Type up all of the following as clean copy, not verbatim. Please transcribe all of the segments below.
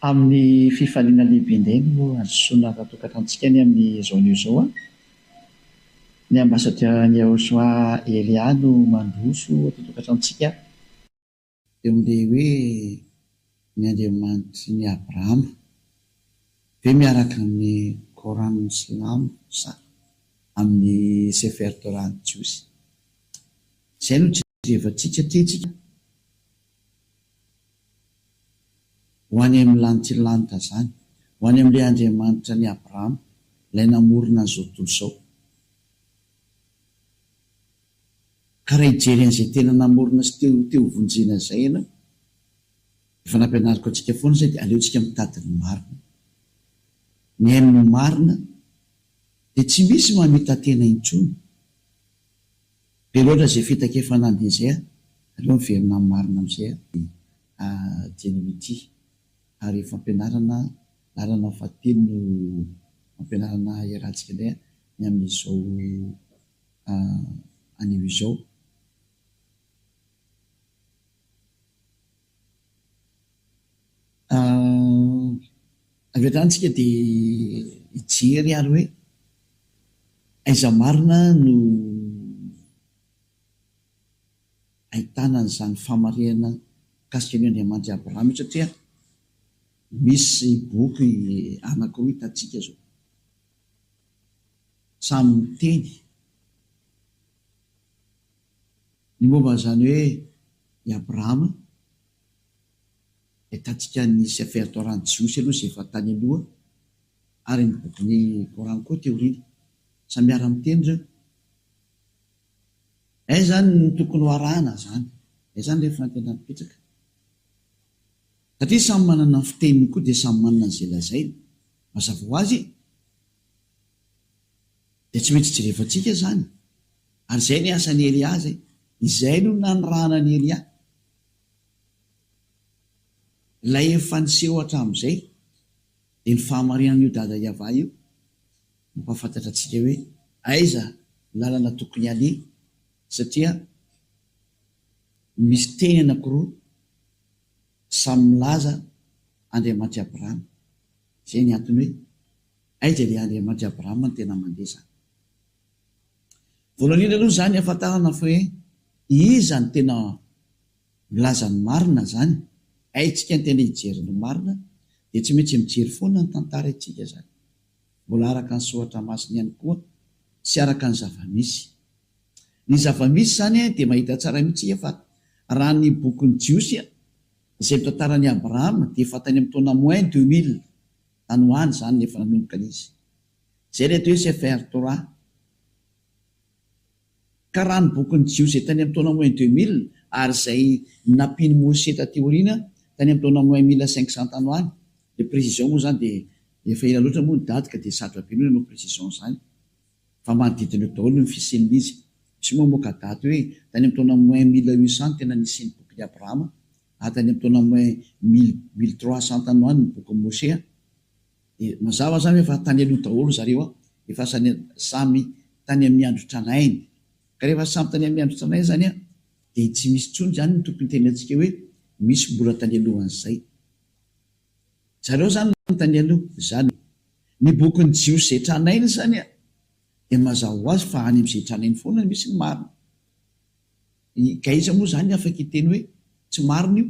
Amin'ny fifaliana lehibe indray no azosoana ratokatrantsika ny amin'ny zao izao a. Ny ambasadeur-ny Yahosoa Elia no mandroso ratokatrantsika eo amin'ilay hoe ny Andriamanitry ny Abrahama ve miaraka amin'ny Korana Silamo sa amin'ny Sefer Torah Jiosy. Izay no jerevantsika hatretsika ho any amin'ny lanitra lanitra zany, ho any amin'ilay Andriamanitra ny Abrahama, ilay namorona an'izao tontolo izao. Ka raha hijery an'izay tena namorona sy teo vonjena izay ianao, efa nampianariko antsika foana izay dia aleontsika mitady ny marina. Ny hain'ny marina dia tsy misy mamita tena intsony. Be loatra izay fitakefa nandeha izay aleo miverina amin'ny marina amin'izay jenimity. Ary fampianarana lalana fahatelo no fampianarana iarahantsika indray ny amin'izao anio izao. Avy hatranintsika dia hijery ary hoe aiza marina no ahitana an'izany famarihana mikasika ny Andriamanitra Abrahama, satria misy boky anankiroa hitantsika zao samy miteny ny momba zany hoe i Abrahama. Hitantsika ny Sefer Torah Jiosy aloha izay efa tany aloha, ary ny boky ny Korana koa teoriana samy miara miteny ireo. Ay zany no tokony ho arahana zany, ay zany rehefa tena mipetraka, satria samy manana ny fiteniny koa dia samy manana izay lazaina. Mazava ho azy dia tsy mety jerevantsika zany, ary izay ny asan'ny Elia zay, izay no nanorahana ny Elia. Ilay efa niseho hatramin'izay dia ny fahamarinana io dada Yava io mampahafantatra antsika hoe aiza lalana tokony aleha, satria misy teny anankiroa samy milaza Andriamanitra Abrahama. Izay ny antony hoe aiza ilay Andriamanitra Abrahama no tena mandeha zany. Voalohany aloha zany ahafantarana fa hoe iza ny tena milaza ny marina zany. Aintsika ny tena hijery ny marina dia tsy maintsy mijery foana ny tantara itsika zany, mbola araka ny soratra masina ihany koa sy araka ny zavamisy. Ny zavamisy zany dia mahita tsara mihitsy fa raha ny bokin'ny Jiosy izay mitantarany Abrahama dia efa tany amin'ny taona moins 2000 tany ho any zany efa nanomboka an'izy. Izay ilay atao hoe Sefer Torah. Ka raha ny bokin'ny Jiosy tany amin'ny taona moins 2000 ary izay nampiany Moshe taty aoriana tany amin'ny taona moins 1500 tany ho any, dia précision moa zany dia efa ela loatra moa ny dady ka dia sarotra be noho no précision zany, fa manodidina eo daholo ny fisian'izy. Tsy moa moka daty hoe tany amin'ny taona moins 1800 tena nisy ny bokin'ny Abrahama, tany amin'ny taona moins 1300 tany ho any ny bokin'ny Moshe. Mazava zany efa tany aloha daholo zareo efa samy tany amin'ny andro tranainy. Ka rehefa samy tany amin'ny andro tranainy zany dia tsy misy tsony zany ny tokony teny antsika hoe misy mbola tany alohan'izay. Zareo zany ny tany aloha zany. Ny bokin'ny Jiosy izay tranainy zany dia mazava ho azy fa any amin'izay tranainy foana misy ny marina. Ka iza moa zany afaka hiteny hoe tsy marina io,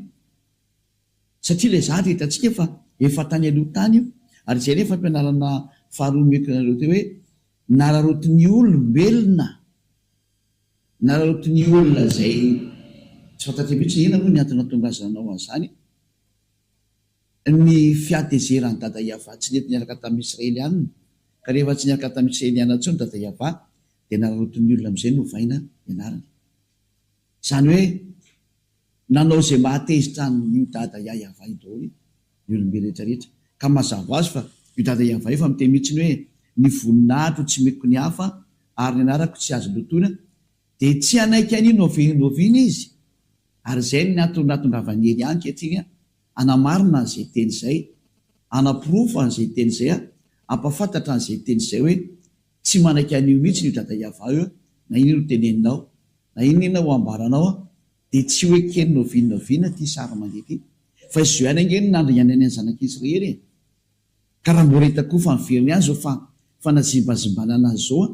satria ilay zahatra hitantsika fa efa tany aloha tany io. Ary izay rehefa fampianarana faharoa mekinareo teo hoe nararotin'ny olombelona, nararotin'ny olona izay tsy fantatry mihitsy ina moa ny antony nahatonga azy nanao an'izany, ny fiatezeran'ny dada Yava tsy nety niaraka tamin'ny Israelianina. Ka rehefa tsy niaraka tamin'ny Israelianina intsony dada Yava dia nararotin'ny olona amin'izay no vaina ianarana. Izany hoe nanao izay mahatezitra ny dada Yava io daholo ny olombelona rehetrarehetra. Ka mazava azy fa io dada Yava io fa miteny mihitsy hoe ny voninahitro tsy meko ny hafa ary ny anarako tsy azo lotoina, dia tsy anaiky an'io noviana izy. Ary izay ny natongavany Elia ankehitriny anamarina an'izay teny izay, anaporofo an'izay teny izay, ampafantatra an'izay teny izay hoe tsy manaiky an'io mihitsy io dada Yava io, na iny no teneninao, na iny ho ambaranao dia tsy hoe kely noviana ty sary mandeha ty, fa izy ihany angeny nandro ihany any zanak'Israely ka raha mbola hitako fa miveriny azy zao fa fanazimbazimbana azy zao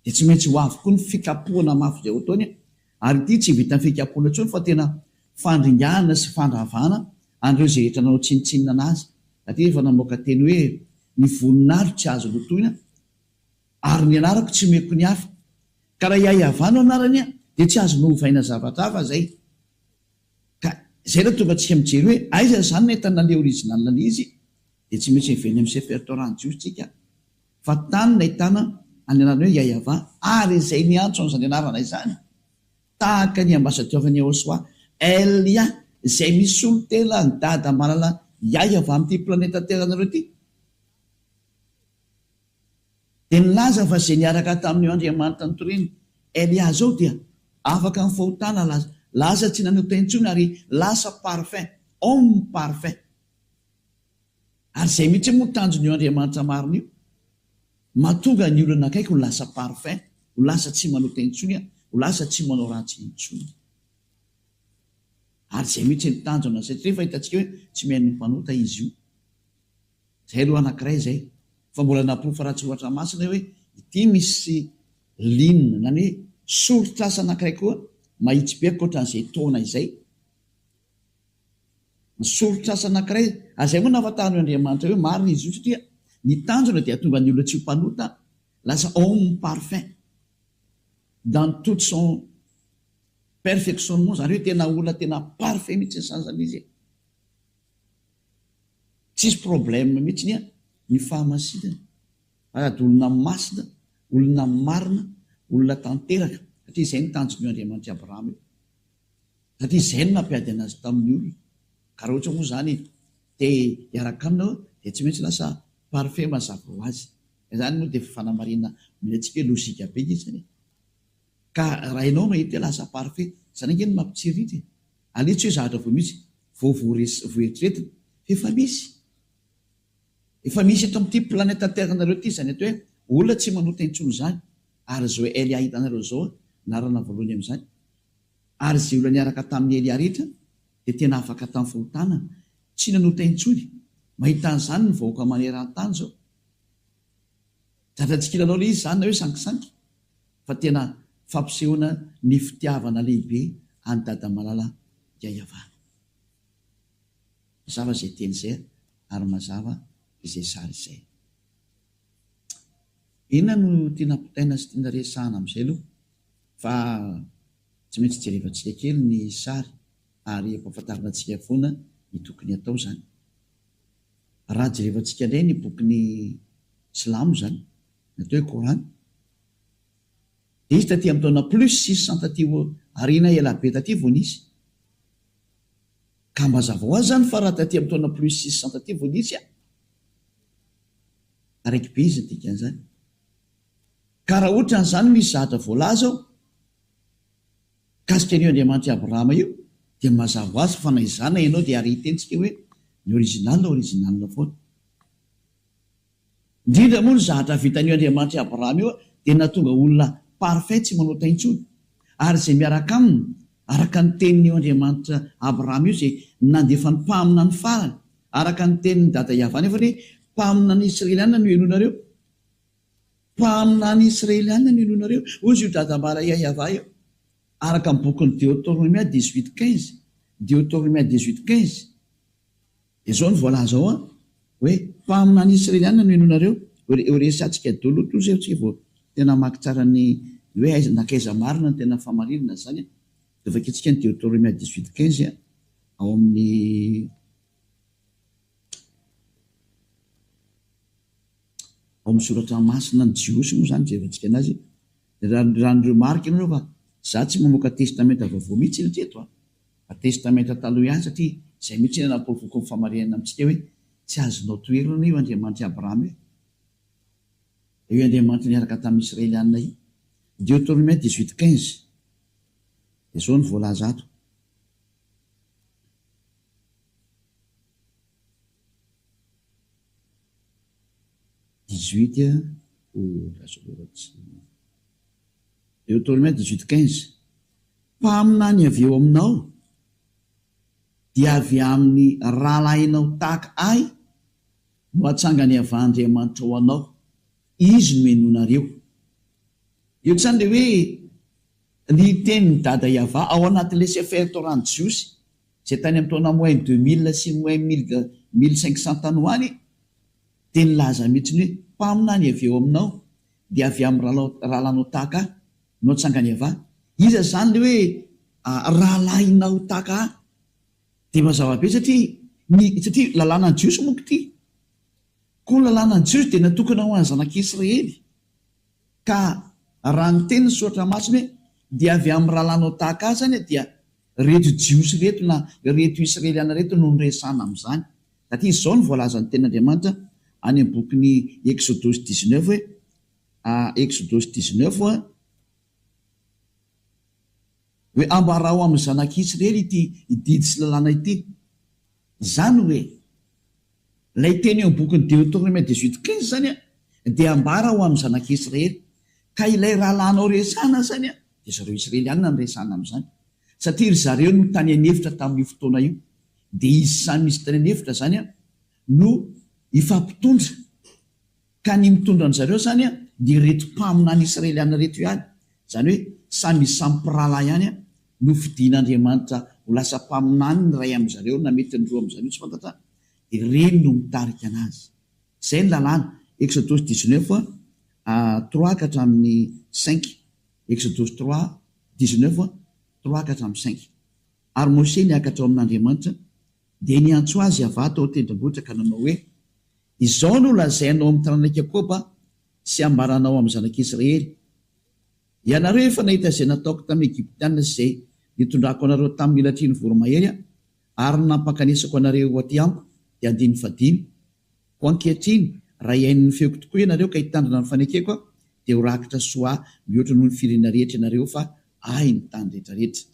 dia tsy maintsy ho avy koa ny fikapohana mafy izay ho ataony ary ity tsy vita ny fikapohana intsony fa tena fandringana sy fandravana andreo izay rehetra nanao tsinitsinina anazy satria efa namoaka teny hoe ny voninahitro tsy azo lotoina ary ny anarako tsy meko ny hafa ka raha iaiavano anarany dia tsy azo nohovaina zavatra hafa zay ka zay raha tonga tsika mijery hoe aiza zany nentana le orizinalina izy dia tsy maintsy miveny amin'ny sefertorany jiostsika fa tany nahitana any anarany hoe iaiava ary izay niantso an'izany anarana izany tahaka ny ambasadiovany Ahosoa Elia izay misy olo tena ny dada malala iaiava amin'ity planeta teranareo ity dia nilaza fa izay niaraka tamin'io Andriamanitra nitoriny Elia zao dia afaka ny fahotana laza tsy nanoteny-tsony ary lasa parfait homme parfait ary izay mihitsy moa tanjon'io Andriamanitra marina io mahatonga ny olona akaiky ho lasa parfait ho lasa tsy manoteny-tsony ho lasa tsy manao ratsy intsony ary izay mihitsy ny tanjona satria rehefa hitantsika hoe tsy mihaino ny mpanota izy io zay aloha anankiray zay fa mbola naporofo ratsy ohatra masina hoe ity misy linina na ny hoe sorotrasa anankiray koa mahitsy be akoatran'izay taona izay ny sorotrasa anankiray azay moa nahafantarany Andriamanitra hoe marina izy io satria ny tanjona dia tonga ny olona tsy ho mpanota lasa homme parfait dans toute son perfectionnement zany hoe tena olona tena parfait mihitsy ny sanzana izy tsisy problème mihitsy ny fahamasinana ary olona masina olona marina olona tanteraka satria izay ny tanjon'io Andriamanitra Abrahama io satria izay no nampiady anazy tamin'ny olona ka raha ohatra moa zany dia hiaraka aminao dia tsy maintsy lasa parfait mazava ho azy izany moa dia fanamarinana mila antsika hoe lozika be izy zany ka raha ianao mahita lasa parfait zany angeny mampitsiriritra aletsy hoe zavatra vo misy voeritretina efa misy eto amin'ity planeta terranareo ity zany atao hoe olona tsy manoteny-tsony zany ary zao Elia hitanareo zao narana voalohany amin'izany ary izay olona niaraka tamin'ny Elia rehetra dia tena afaka tamin'ny fahotana tsy nanoteny-tsony mahita an'izany ny vahoaka maneran-tany zao zavatra tsy kilalao le izy zany na hoe sankisanky fa tena fampisehoana ny fitiavana lehibe any dada malala iaiavana mazava izay teny izay ary mazava izay sary izay inona no tiana pitaina sy tiana resahana amin'izay aloha fa tsy maintsy jerevantsika kely ny sary ary empahafantarina antsika foana ny tokony atao zany raha jerevantsika indray ny bokyny silamo zany natao hoe Korana dia izy taty amin'ny taona plus 600 taty arina ela be taty vao nisy ka mazava ho azy zany fa raha taty amin'ny taona plus 600 taty vao nisy araiky be izy dikan'izany ka raha ohatra n'izany misy zahatra voalaza ao kasika an'io Andriamanitra Abrahama io dia mazava ho azy fa na izana ianao dia ary hitentsika hoe ny original foana indrindra moa ny zahatra vitan'io Andriamanitra Abrahama io dia natonga olona parfait tsy manoteny-tsony ary izay miaraka aminy araka ny tenin'io Andriamanitra Abrahama io izay nandefa ny mpamina ny farany araka ny tenin'ny dada iavana efa hoe mpamina ny Israeliana no ianonareo mpamina ny Israeliana no ianonareo ozy io dada mala iaiava io araka ny bokyny Deutéronomie 18:15 Deutéronomie 18:15 izao ny voalaza ao hoe mpamina ny Israeliana no ianonareo resatsika doloto zay tsika vao tena maki tsara ny hoe aiza nakaiza marina ny tena famarinana zany dia vakitsika ny Deutéronomie 18:15 ao amin'ny soratra masina ny jiosy moa zany jerevantsika anazy raha nireo marika ianareo fa za tsy mamoaka testamenta vaovao mihitsy hatreto fa testamenta taloha ihany satria izay mihitsy ny nampolofoko ny famarinana amintsika hoe tsy azonao toerana io Andriamanitra Abrahama io Andriamanitra niaraka tamin'ny Israeliana io Deutéronomie 18:15 izao ny voalaza ato 18 Deutéronomie 18:15 mpamina ny avy eo aminao dia avy amin'ny rahalahinao tahaka ahy no atsangany avy Andriamanitra ho anao, izy no enonareo. Io zany le hoe ny tenin'ny dada Yava ao anatin'ilay Sefer Torah ny Jiosy zay tany amin'ny taona moins 2000 sy moins 1500 tany ho any, dia nilaza mihitsy hoe mpaminany avy eo aminao dia avy amin'ny rahalanao tahaka ahy no atsangany Yava. Iza zany le hoe rahalahinao tahaka ahy? Dia mazava be satria lalàna ny Jiosy monko ity. Koa ny lalàna ny Jiosy dia natokana ho an'ny zanak'Israely. Ka raha ny teny ny soratra masina hoe dia avy amin'ny rahalanao tahaka ahy zany dia reto Jiosy reto na reto Israeliana reto no niresana amin'izany. Satria izao no voalazan'ny tenin'Andriamanitra any amin'ny bokin'ny Exodus 19 hoe Exodus 19 hoe ambarao amin'ny zanak'Israely ity didy sy lalàna ity. Zany hoe lay teny eo amin'ny bokin'ny Deutéronome 18:15 zany dia ambara ho amin'ny zanak'Israely. Ka ilay rahalanao resana zany dia zareo Israeliana no resana amin'izany. Satria ry zareo no tany anefitra tamin'io fotoana io, dia izy samy misy tany anefitra zany no ifampitondra. Ka ny mitondra an' zareo zany dia reto mpaminany Israeliana reto ihany. Zany hoe samy misy sampirahalahy ihany no fidian'Andriamanitra ho lasa mpaminany ny ray amin'ny zareo na mety ny roa amin'ny zareo tsy fantatra, dia reny no mitarika anazy. Izay ny lalàna. Exodus 19 3 ka hatramin'ny 5. Exodus 19 3 ka hatramin'ny 5. Ary Mose niakatra ao amin'Andriamanitra dia niantso azy Yava tao tendrombohitra ka nanao hoe izao no lazainao amin'ny tanàna Jakôba sy ambaranao amin'ny zanak'Israely. Ianareo efa nahita izay nataoko tamin'ny Egyptianina izay nitondrako anareo tamin'ny milatriny voromahery ary nampakanesako anareo aty amiko dia 15. Ko ankehitriny raha iain'ny feoko tokoa ianareo ka hitandrina ny fanekeko dia ho rakitra soa mihoatra noho ny firenena rehetra ianareo fa ahy ny tany rehetrarehetra.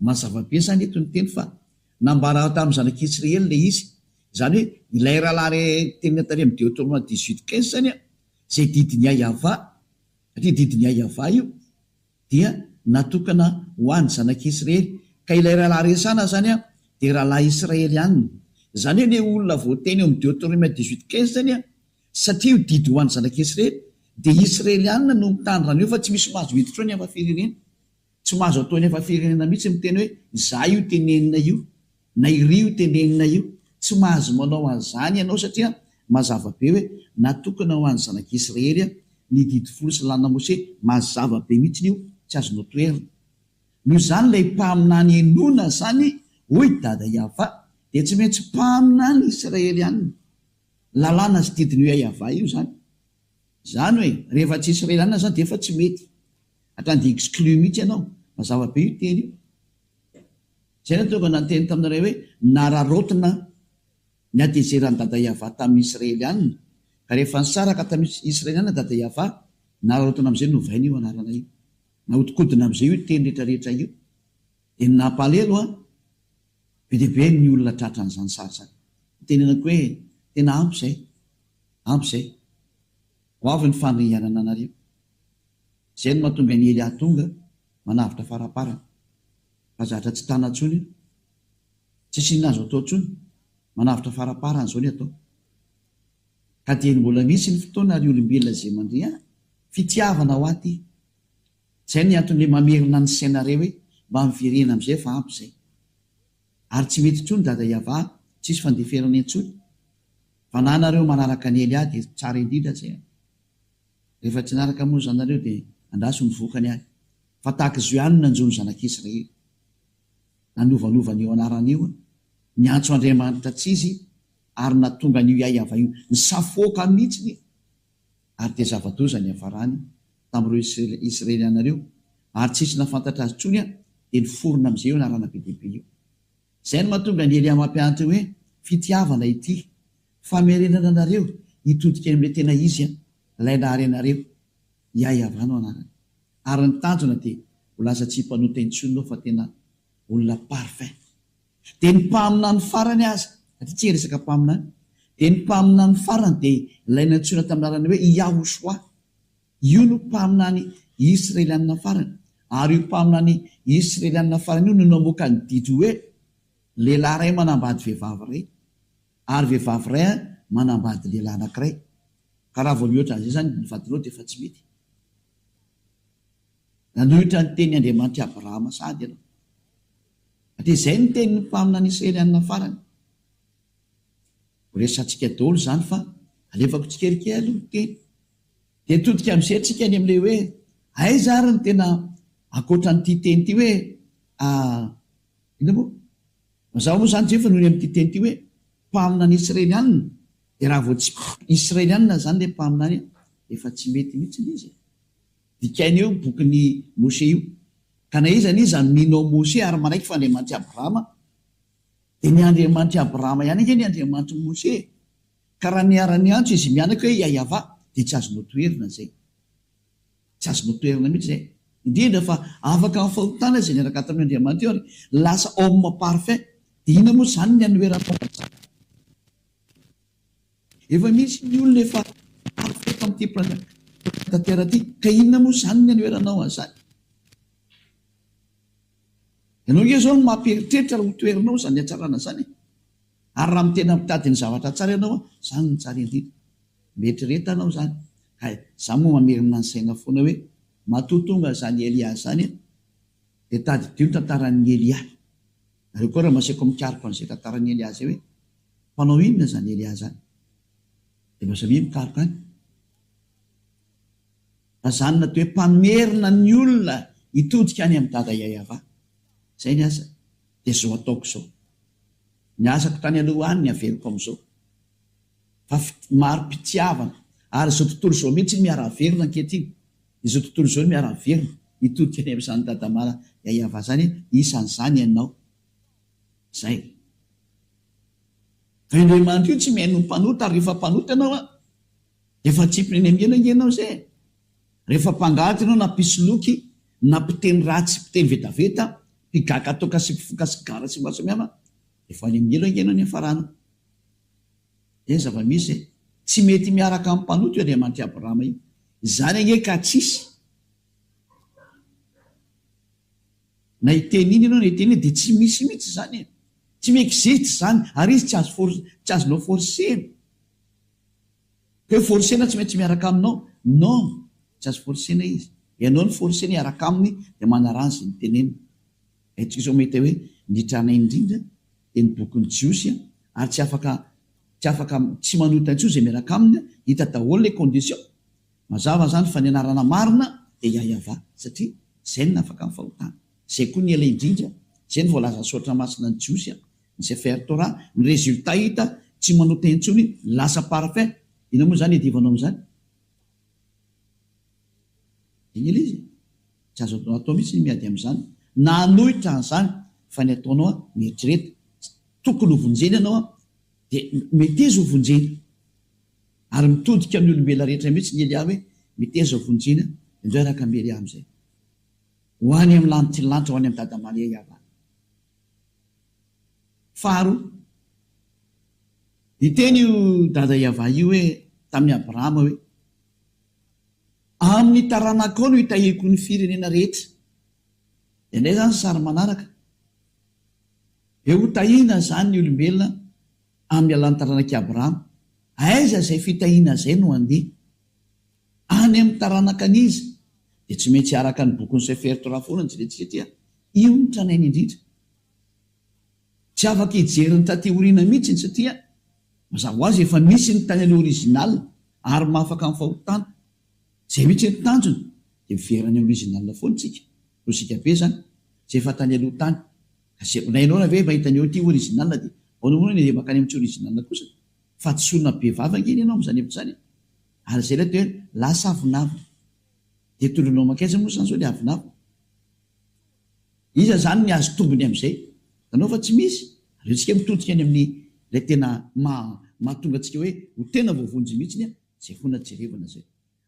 Mazava be zany eto ny teny fa nambara tamin'ny zanak'Israely ilay izy. Zany hoe ilay rahalahy teny tany amin'ny Deutéronome 18:15 zany zay didiny Yava, satria didiny Yava io dia natokana ho an'ny zanak'Israely. Ka ilay rahalahy resana zany dia rahalahy Israeliana. Zany hoe ny olona voateny eo amin'ny Deutéronome 18:15 zany satria io didy ho an'ny zanak'Israely dia Israeliana no mitandrina an'io fa tsy misy mahazo hiditra ny hafa firenena. Tsy mahazo atao ny hafa firenena mihitsy miteny hoe za io tenenina io na iry io tenenina io. Tsy mahazo manao an'izany ianao satria mazava be hoe natokana ho an'ny zanak'Israely ny didy folo sy lalàna Mose. Mazava be mihitsy io, tsy azonao toerina. Noho izany ilay mpaminany enona zany hoy dada Yava dia tsy maintsy mpaminany Israeliana. Lalàna sy didiny hoe Yava io zany. Zany hoe rehefa tsy Israeliana zany dia efa tsy mety. Hatrany dia exclu mihitsy ianao. Mazava be io teny io. Zay natokana nanteny taminareo hoe nararotina ny atezeran'ny dada Yava tamin'ny Israeliana. Ka rehefa nisaraka tamin'ny Israeliana dada Yava nararotina amin'izay novaina io anarana io. Nahodikodina amin'izay io teny rehetrarehetra io. Dia nampalelo be dia be ny olona tratra n'izany sarisary. Tenenako hoe tena ampy izay. Ampy izay. Ho avy ny fandringanana anareo. Izay no mahatonga ny Elia tonga manavitra faraparana. Fa zatra tsy tana intsony io. Tsy sinazo atao intsony. Manavitra faraparana izao ny atao. Ka dia mbola misy ny fotoana ary olombelona izay mandria fitiavana ho aty. Izay ny antony mamerina ny sainareo hoe mba miverena amin'izay fa ampy izay. Ary tsy mety intsony dada Yava, tsisy fandeferana intsony. Fa na nareo manaraka ny Elia dia tsara indrindra izay. Rehefa tsy naraka moa zanareo dia andraso ny vokany ahy. Fa tahaka izao ihany nanjo ny zanak'Israely. Nanovanovany eo anaran'io, niantso Andriamanitra tsy izy ary natonga an'io Yava io nisafoaka mihitsy. Ary dia zava-doza ny hafarany tamin'ireo Israelianareo ary tsisy nafantatra azy intsony dia niforona amin'izay io anarana be dia be io. Izay no mahatonga ny Elia mampianatra hoe fitiavana ity, famerenana anareo hitodika amin'ilay tena izy ilay naharenareo Yava no anarany. Ary ny tanjona dia ho lasa tsy mpanota intsony ianao fa tena olona parfait. Dia ny mpaminany farany aza, satria tsy resaka mpaminany, dia ny mpaminany farany dia ilay nantsoina tamin'ny anarany hoe Yahoshua. Io no mpaminany Israeliana farany. Ary io mpaminany Israeliana farany io no namoaka ny didy hoe lehilahy ray manambady vehivavy ray, ary vehivavy ray manambady lehilahy anankiray. Ka raha vao mihoatra an'izay zany ny vadinao dia efa tsy mety. Nanohitra ny teny Andriamanitra Abrahama sady ianao. Dia izay ny tenin'ny mpaminany Israelianina farany. Resantsika daholo zany fa alefako tsikerikely aloha ny teny. Dia todika misetrika any amin'ilay hoe aiza ary ny tena ankoatra n'ity teny ity hoe ina moa? Mazava moa zany jefa noho ny amin'ity teny ity hoe mpaminany Israelianina. Dia raha vao tsy Israelianina zany ilay mpaminany efa tsy mety mihitsy izy. Dikainy eo bokin'ny Mose io. Ka na iza n'iza minao Mose ary manaiky fa Andriamanitra Abrahama, dia ny Andriamanitra Abrahama ihany ake ny Andriamanitra Mose. Ka raha niara-ny antso izy mianaka hoe Yahva, dia tsy azonao toerina zay. Tsy azonao toerina mihitsy zay. Indrindra fa afaka amin'ny fahotana izay niaraka tamin'Andriamanitra eo ary lasa homme parfait. Dia ina moa zany ny anoeranao? Efa misy ny olona efa parfait amin'ity planète ity, ka inona moa zany ny anoeranao an'izany? Ianao nge zao no mamperitreritra raha ho toerinao zany hatsarana zany. Ary raha mitena mitady ny zavatra tsara ianao, zany ny tsara indrindra. Mieritrereta anao zany. Za moa mamerina ny saina foana hoe matotonga zany Elia zany, dia tady dio tantaran'ny Elia. Ary koa raha maseoko mikariko an'izay tantaran'ny Elia zay hoe mpanao inona zany Elia zany? Dia mazamia mikariko any. Fa zany natao hoe mpamerina ny olona hitodika any amin'ny dada Yahva. Zay ny asa. Dia zao ataoko zao. Ny asako tany aloha any ny averiko amin'izao. Fa maro-pitiavana. Ary izao tontolo izao mihitsy miara-verina ankehitriny. Izao tontolo izao miara-verina hitodika any amin'izany dadamala Yahva zany, isan'izany ianao. Zay. Fa Andriamanitra io tsy mihaino mpanota, ary rehefa mpanota ianao efa tsipiny eny amin'ny ianao zay. Rehefa mpangaty ianao na pisoloky, na mpiteny ratsy, mpiteny vetaveta, mpigaka toka sy mpifoka sy gara sy maro samihafa, efa any amin'ny ianao ny hafarana. Dia zava-misy tsy mety miaraka amin'ny mpanota io Andriamanitra Abrahama io. Zany anie ka tsisy. Na hiteny iny ianao na hiteny iny dia tsy misy mihitsy zany. Tsy miexiste zany, ary izy tsy azonao forsena. Ka hoe forsena tsy maintsy miaraka aminao? Non, tsy azo forsena izy. Ianao ny forsena hiaraka aminy dia manarany izay ny tenenina. Aitsika izao mahita hoe nitrana indrindra dia ny bokin'ny Jiosy, ary tsy manota intsony izay miaraka aminy, hita daholo ilay condition. Mazava zany fa ny anarana marina dia Yahva, satria izay ny afaka amin'ny fahotana. Izay koa ny ela indrindra, izay ny voalaza soatra masina ny Jiosy, ny Sefer Torah, ny résultat hita tsy manota intsony, lasa parfait. Ina moa zany edivanao amin'izany? Iny ilay izy. Tsy azo atao mihitsy ny miady amin'izany. Na anohitra an'izany fa ny ataonao mieritrereta. Tokony ho vonjena ianao dia meteza ho vonjena. Ary mitodika amin'ny olombelona rehetra mihitsy ny Elia hoe meteza ho vonjena, indray araka amin'ny Elia amin'izay. Ho any amin'ny lanitra ny lanitra, ho any amin'ny dadamala Yahva. Faharoa, hiteny io dada Yahva io hoe tamin'ny Abrahama hoe amin'ny taranaka ao no hitahiko ny firenena rehetra. Dia indray zany sary manaraka. Eo ho tahina zany ny olombelona amin'ny alalan'ny taranak'i Abrahama. Aiza izay fitahiana izay no handeha? Any amin'ny taranaka an'izy. Dia tsy maintsy araka ny bokon'ny Sefer Torah foana ny jerentsika tia. Io ny tranainy indrindra. Tsy afaka hijery ny taty oriana mihitsy satria mazava ho azy efa misy ny tany aloha original ary mahafaka amin'ny fahotana. Izay mihitsy ny tanjony dia miverany original foana tsika. Lozika be zany. Izay efa tany aloha tany. Na ianao na ve mahita ny eo ity original dia ahoana ny makany amin'ny tsy original kosa. Fa tsy solona be vava angeny ianao amin'izany amin'izany. Ary izay ilay hoe lasa avinavina. Dia tolonao makaiza moa zany zao ilay avinavina. Iza zany ny azo tombony amin'izay? Tanao fa tsy misy. Aleo tsika mitodika any amin'ny ilay tena mahatonga antsika hoe ho tena voavonjy mihitsy izay foana jerevana zay.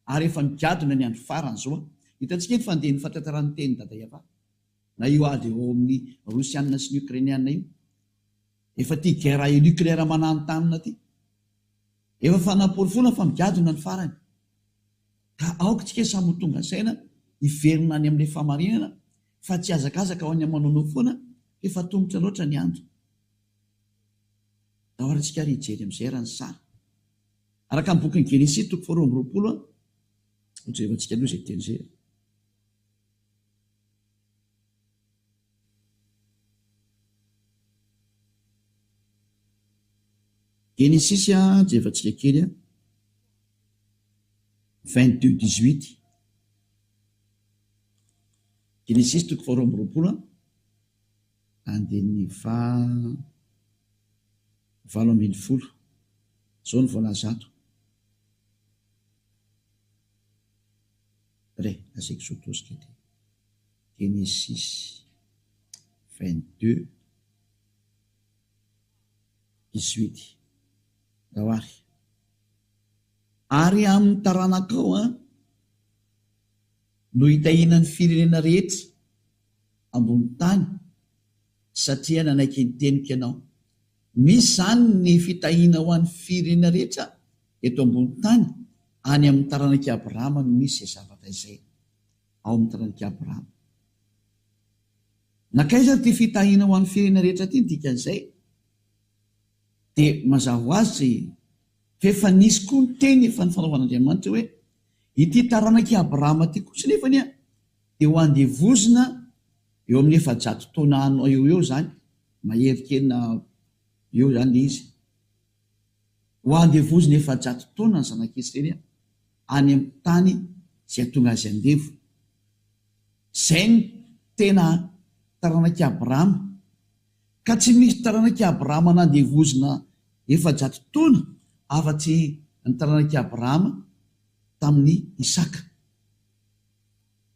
Ary efa migadona ny andro farany zao. Hitantsika eto fa andeha ny fahatantarany teny dada Yahva. Na io ady eo amin'ny Rosianina sy ny Ukrainianina io. Efa tia guerre nucléaire mananontanina ty. Efa fanapory foana fa migadona ny farany. Ka aoka tsika samy tonga saina hiverina any amin'ilay famarinana fa tsy azakazaka ho any amanonao foana efa tongotra loatra ny andro. dahorantsika ry hijery amin'izay raha ny sara araka ny boky ny Genesis 4:20 ojevantsika aloha zay teny zay. Genesis jevantsika kely 22:18 Genesis 4:20 andeny 7:10 zao ny voalaza ato. Re asaiko sotosika ty Genesis 22:18 dawary ary amin'ny taranakao no hitahinany firenena rehetra ambony tany satria nanaiky ny teniko ianao. Misy zany ny fitahina ho an'ny firenena rehetra eto ambony tany any amin'ny taranaky Abrahama no misy izay zavatra izay ao amin'ny taranaky Abrahama. Nakaiza ty fitahina ho an'ny firenena rehetra ty dikan'izay dia mazava ho azy fefa nisy koa ny teny efa ny fanaovan'Andriamanitra hoe ity taranaky Abrahama ty kosa nefa dia ho andevozina eo amin'ny 700 taona eo zany maherikelina eo zany izy ho andevozina 700 taona ny zanak'Israely any amin'ny tany zay tonga azy andevo. Zay ny tena taranaky Abrahama, ka tsy misy taranaky Abrahama nandevozina 700 taona afa-tsy ny taranaky Abrahama tamin'ny Isaka.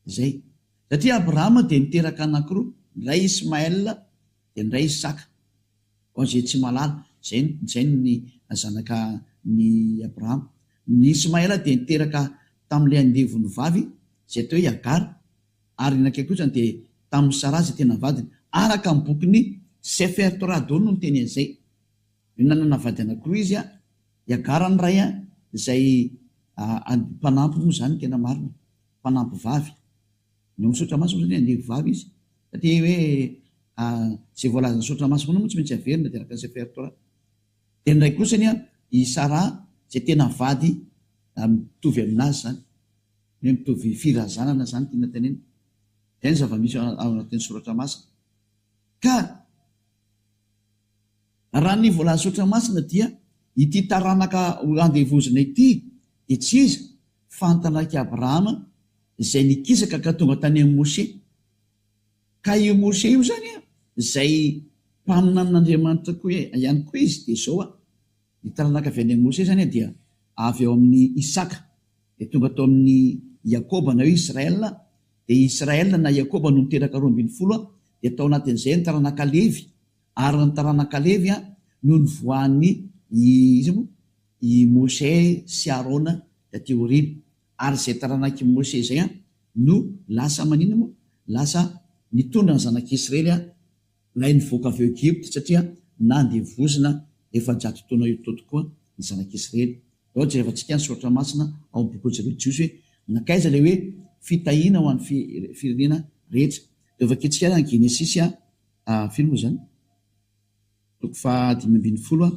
Zay satria Abrahama dia niteraka anankiroa, ny ray Ismaël dia ny ray Isaka. Zay tsy malala zay ny zanaka ny Abrahama. Ny Ismaël dia niteraka tamin'ilay andevony vavy zay atao hoe Agar, ary nakay kosa dia tamin'ny Sara zay tena vadiny, araka ny bokyny Sefer Torah daholo no teny an'izay. Nanana vady anankiroa izy Agar ny ray izay mpanampy moa zany tena marina, mpanampy vavy. No misaotra maso moa zany andevo vavy izy satria hoe zay voalaza ny saotra maso moa tsy maintsy averina dia araka ny Sefer Torah. Dia ny ray kosa i Sara zay tena vady mitovy aminazy zany, mitovy firazanana zany tiana tenena. Zay ny zava-misy ao anatin'ny soratra masina. Ka raha ny voalaza soratra masina dia ity taranaka andevozina ity dia tsy iza fa ny taranaky Abrahama izay nikisaka ka tonga tany amin'ny Mose. Ka io Mose io zany izay mpaminan'Andriamanitra koa ihany koa izy dia zao ny taranaka avy any amin'ny Mose zany dia avy eo amin'ny Isaka dia tonga tao amin'ny Yakoba na hoe Israel, dia Israel na Yakoba no niteraka 12 dia tao anatin'izay ny taranaka Levy, ary ny taranaka Levy no nivoan'ny i Mose sy Arona taty aoriana. Ary izay taranaky Mose izay no lasa manino moa, lasa nitondra ny zanak'Israely ilay nivoaka avy Egypte satria nandevozina 700 taona eo tokoa ny zanak'Israely. Ao jerevantsika ny soratra masina ao amin'ny boky ny Jiosy hoe nakaiza ilay hoe fitahina ho an'ny firenena rehetra. Dia vakitsika ny Genesis firy moa zany 5:12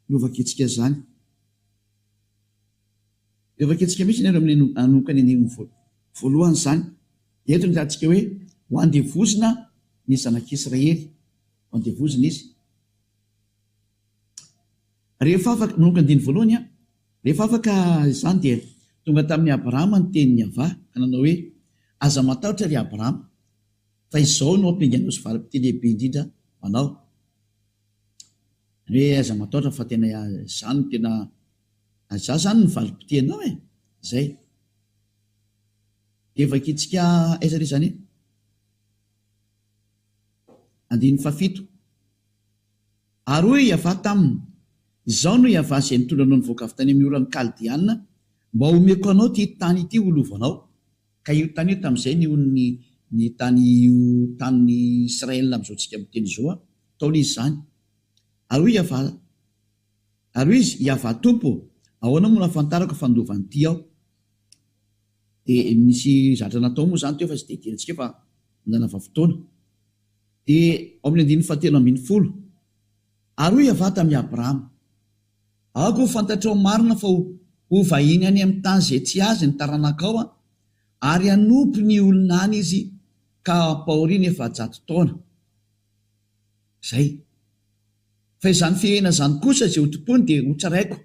no vakitsika zany. Dia vakitsika mihitsy ny amin'ny anokany ny voalohany zany. Eto ny rahantsika hoe ho andevozina ny zanak'Israely, ho andevozina izy. Rehefa afaka manokany diny voalohany rehefa afaka izany dia tonga tamin'ny Abrahama ny tenin'ny avà ka nanao hoe aza matahotra ry Abrahama fa izao no ampianganao sy valim-pite lehibe indrindra manao. Hoe aza matahotra fa tena zany tena za zany ny valim-pitenao zay. Dia vakitsika aiza re zany 7 ary hoe iavà taminy izao no iavà izay nitondranao nivoaka avy tany amin'ny orany Kaldiana mba homeko anao ty tany ity holovanao. Ka io tany io tamin'izay ny tany Israel amin'izao tsika miteny zao taona izy zany. Ary hoe izy iavà tompo ahoana moa nafantarako fandovany ty aho. Dia misy zatra natao moa zany teo fa tsy dia tiantsika fa nanava fotoana. Dia ao amin'ny 7:10 Ary hoe avata amin'ny Abrahama, ako fantatrao marina fa ho vahiny any amin'ny tany zay tsy azy ny taranakao ary anompo ny olona any izy ka paoriana 700 taona. Zay. Fa izany fiaina zany kosa zay ho tompony dia ho tsaraiko,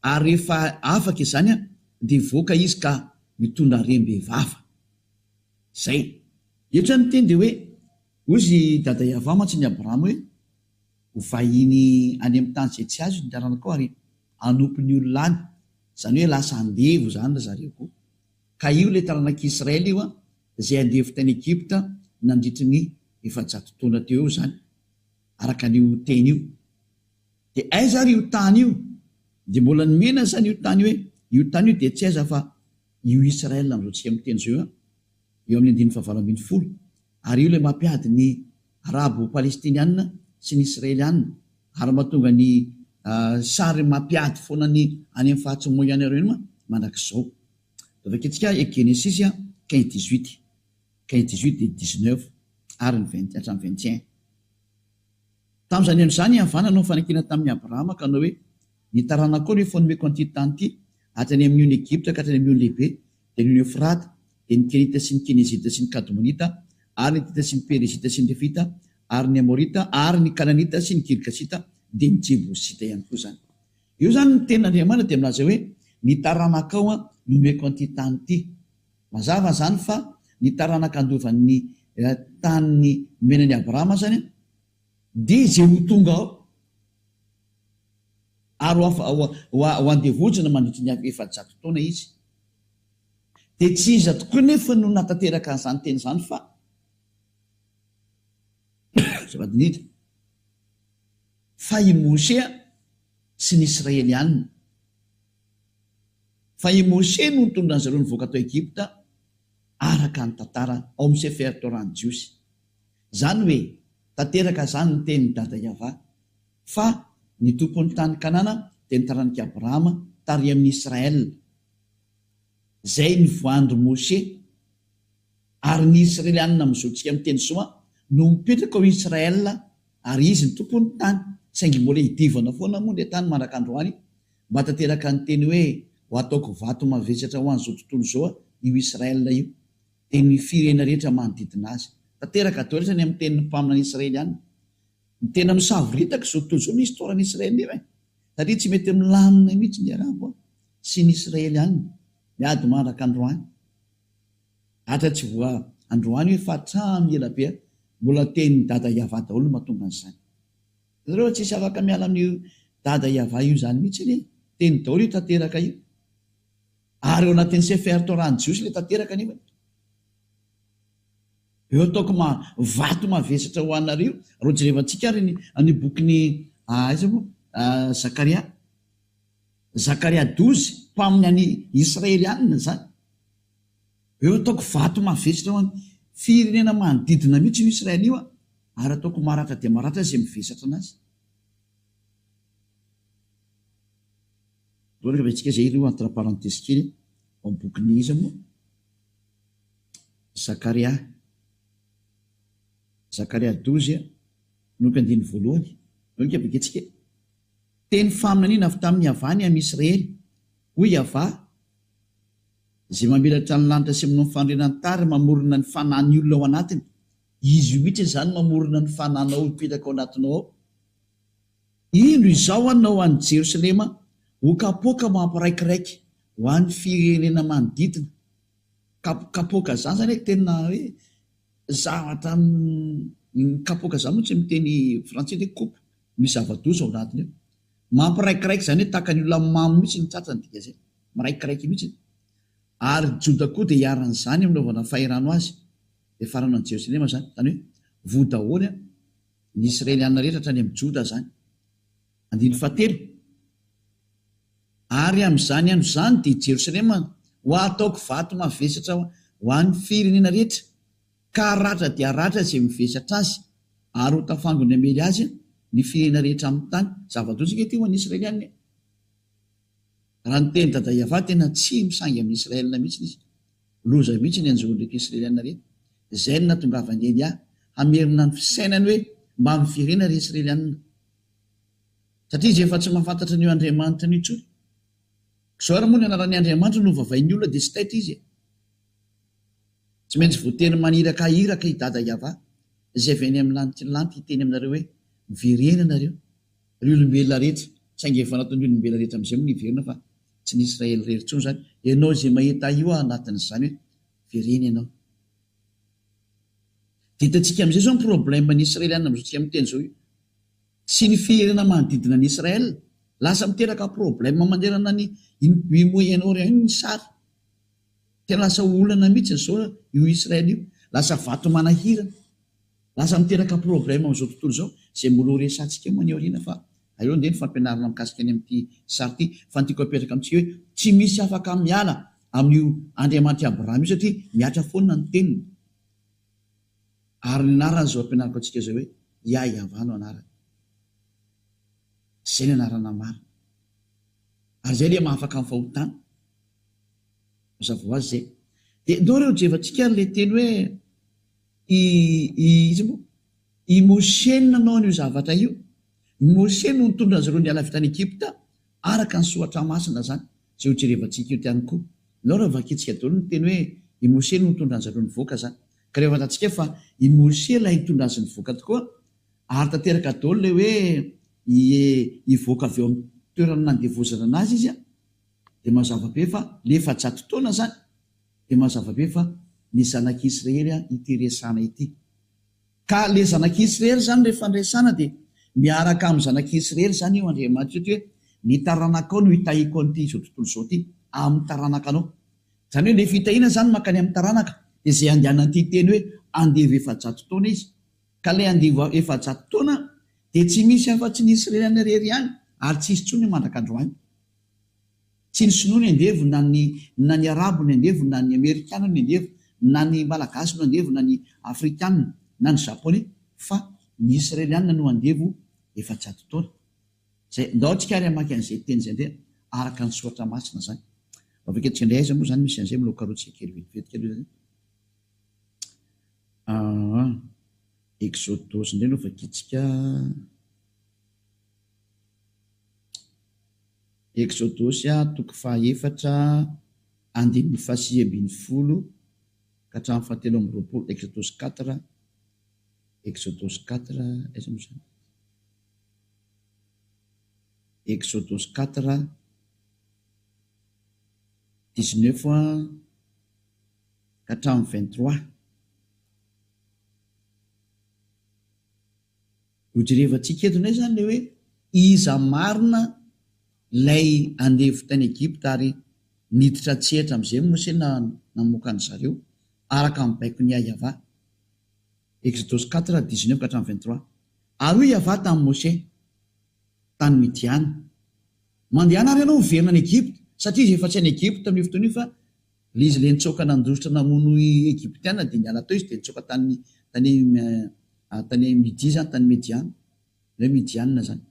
ary rehefa afaka izany dia voaka izy ka mitondra rem-behivava. Zay. Eotra ny teny dia hoe, ozy dada Iava mantsy ny Abrahama hoe, ho vahiny any amin'ny tany zay tsy azy ny taranakao ary anompo ny olona any. Zany hoe lasa andevo zany zareo koa. Ka io le taranak'Israely io zay andevo tany Egypta nandritry ny 700 taona teo zany, araka an'io teny io. Dia aiza ary io tany io? Dia mbola nomena zany io tany hoe, io tany io dia tsy aiza fa io Israel amin'izao amin'ny teny zao eo amin'ny 9:20. Ary io le mampiady ny arabo-palestinianina sy ny israelianina, ary mahatonga ny sary mampiady foana ny any amin'ny fahatsomoana ireo mandrak'izao. Avaketsika Genesis 15:18, 15:18 dia 19 ary ny 20 hatramin'ny 21. Tamin'izany andro izany Iava nanao fanakina tamin'ny Abrahama ka hanao hoe, ny taranakao rehefa nomeko an'ity tany ity, hatrany amin'ny ony Egypta ka hatrany amin'ny ony lehibe, dia ny Eufrate, dia ny Kenita sy ny Kenezita sy ny Kadmonita, ary ny Tita sy ny Perezita sy ny Levita, ary ny Amorita, ary ny Kananita sy ny Girgasita, dia ny Jebosita ihany koa zany. Io zany ny tenin'Andriamanitra dia milaza hoe, ny taranakao nomeko an'ity tany ity. Mazava zany fa ny taranaka andovan'ny tany menan'ny Abrahama zany dia zay ho tonga ao, ary ho andevojina mandritry ny 700 taona izy. Dia tsy iza tokoa nefa no natateraka an'izany teny izany fa zavadinitra fa i Mose sy ny Israelianina. Fa i Mose no nitondra an'zareo nivoaka tao Egypta araka ny tantara ao amin'ny Sefer Torah-ny Jiosy. Zany hoe tanteraka zany ny tenin'ny dada Iava fa ny tompon'ny tany Kanana dia ny taranak'i Abrahama tary amin'ny Israel. Zay ny voandry Mose, ary ny Israelianina mizoatsika amin'ny teny soa no mipetraka ao Israel, ary izy ny tompon'ny tany, saingy mbola hidivana foana moa le tany manaraka androany, mba tanteraka ny teny hoe ho ataoko vato mavesatra ho an'izao tontolo zao io Israel io, dia ny firena rehetra manodidina azy. Tanteraka atao rehetra ny amin'ny tenin'ny mpaminany Israelianina. Ny tena misavoritaky zao tontolo zao ny historan'ny Israel io, satria tsy mety milamina mihitsy ny arabo sy ny Israelianina miady manaraka androany. Hatra tsy voa androany hoe fa hatramy ela be mbola tenin'ny dada Iava daholo mahatonga an'izany. Zareo tsisy afaka miala amin'io dada Iava io zany mihitsy ny teny daholo io tanteraka io. Ary eo anatin'ny Sefer Torah-ny Jiosy le tanteraka anio. Eo ataoko vato mavesatra ho anareo. Ro jerevantsika ary ny bokin'ny Zakaria. Zakaria 12, mpaminy any Israelianina zany. Eo ataoko vato mavesatra ho an'ny firenena manodidina mihitsy ny Israel io, ary ataoko maratra dia maratra izay mivesatra anazy. Rehefa itsika zay io entre parenthèse kely ao amin'ny bokin'ny iza moa Zakaria 12 noko 1:9 noko abeketsika teny faminaniana avy tamin'ny Iavany amin'ny Israely hoy Iava zay mamelatra ny lanitra sy amin'ny fandrenany tary mamorona ny fanahiny olona ao anatiny. Izy io mihitsy zany mamorona ny fananao mipetraka ao anatinao ao. Ino izao anao any Jerosalema ho kapoaka mampiraikiraiky ho an'ny firenena manodidina. Kapoaka zany zany tena hoe zavatra kapoaka zany moa tsy miteny frantsay hoe coupe, misy zava-doza ao anatiny eo. Mampiraikiraiky zany hoe tahaka ny olona mamy mihitsy ny tratrany dika zay, miraikiraiky mihitsy. Ary Joda koa dia hiaran'izany anaovana fahirano azy dia farana ny Jerosalema zany, zany hoe vodaholy ny Israelianina rehetra hatrany amin'ny Joda zany. 7. Ary amin'izany andro zany dia Jerosalema ho ataoko vato mavesatra ho an'ny firenena rehetra, ka ratra dia ratra izay mivesatra azy, ary ho tafangony amely azy ny firenena rehetra amin'ny tany. Zava-doza ty ho an'ny Israelianina. Raha ny teny dada Iava tena tsy misangy amin'ny Israelina mihitsy izy, loza mihitsy ny anjoro ndraiky Israelianina rehetra. Zay no natongavany Elia hamerina ny fisainany hoe mba amin'ny firenena ry Israelianina. satria izy efa tsy mahafantatra ny io Andriamanitra ny itsony. Zao ary moa ny anaran'ny Andriamanitra no vavain'ny olona dia tsy taitra izy. Tsy maintsy voateny maniraka iraka i Dada Yava izay avy any amin'ny lanitra ny lanitra hiteny aminareo hoe miverena anareo ry olombelona rehetra, saingy efa nataon'ny olombelona rehetra amin'izay moa niverena fa tsy ny Israely rehetra intsony zany. Ianao izay mahita io anatin'izany hoe verena ianao. Dia hitantsika amin'izay zao ny problèmen'ny Israeliana amin'izao tsika miteny zao io. Sy ny fiherena manodidina ny Israel lasa miteraka problème manderana ny Moyen-Orient ny sary. Tena lasa olana mihitsy zao io Israel io, lasa vato manahirana, lasa miteraka problème amin'izao tontolo zao izay mbola resantsika maneho ariana fa aleo nde ny fampianarana mikasika any amin'ity sary ity fa ny tiako apetraka amintsika hoe tsy misy afaka miala amin'io Andriamanitra Abraham io satria miatra foana ny teniny. Ary ny anarana zao ampianarako antsika zao hoe Yahva no anarana. Zay ny anarana marina. Ary zay le mahafaka amin'ny fahotana. Mazava ho azy zay. Dia ndao reo jevantsika le teny hoe i Moshe nanao an'io zavatra io. I Moshe no nitondra azy ireo niala avy tany Egypta araka ny soratra masina zany. Zay ho jerevantsika io tiany koa. Ndao reo vakitsika daholo no teny hoe i Moshe no nitondra azy ireo nivoaka zany. Ka rehefa fantatsika fa i Moshe ilay nitondra azy nivoaka tokoa, ary tanteraka daholo le hoe hivoaka avy eo amin'ny toerana nandevozana anazy izy, dia mazava be fa le efa-jato taona zany, dia mazava be fa ny zanak'Israely ity resana ity. Ka le zanak'Israely zany rehefa nresana dia miaraka amin'ny zanak'Israely zany io Andriamanitra hoe ny taranakao no hitahiko an'ity izao tontolo izao ity amin'ny taranakanao. Zany hoe rehefa hitahiana zany makany amin'ny taranaka dia izay andehanan'ity teny hoe andevo efa-jato taona izy. Ka le andevo efa-jato taona dia tsy misy afa-tsy ny Israely rery ihany, ary tsy isy tsony mandraka androany. Tsy ny Sinoa ny andevo, na ny Arabo ny andevo, na ny Amerikana ny andevo, na ny Malagasy no andevo, na ny Afrikana, na ny Japonais, fa ny Israeliana no andevo efa-jato taona. Zay ndao tsika ary hamaky an'izay teny izay ndray araka ny soratra masina zany. Vaviketsika indray aiza moa zany misy an'izay mbola karotsika kely vetivety kely zany. Exodus indray no vakitsika. Exodus toko 4 andininy 9 ka hatramin'ny 17 Exodus 4. Exodus 4 aiza moa zany? Exodus 4 19 ka hatramin'ny 23. Hojerevantsika eto indray zany le hoe iza marina lay andevo tany Egypta ary niditra tsehatra amin'izay Moshe namoaka ny zareo araka amin'ny baiko ny Yahva. Exodus 4 19 ka hatramin'ny 23. Ary hoy Yahva tamin'ny Moshe tany Midiana, mandehana ary ianao miverina any Egypta, satria izy efa tsy any Egypta amin'io fotoana io fa le izy le nitsoaka nandositra namono Egyptiana dia niala tao izy dia nitsoaka tany Midi zany, tany Mediana, le Midiana zany.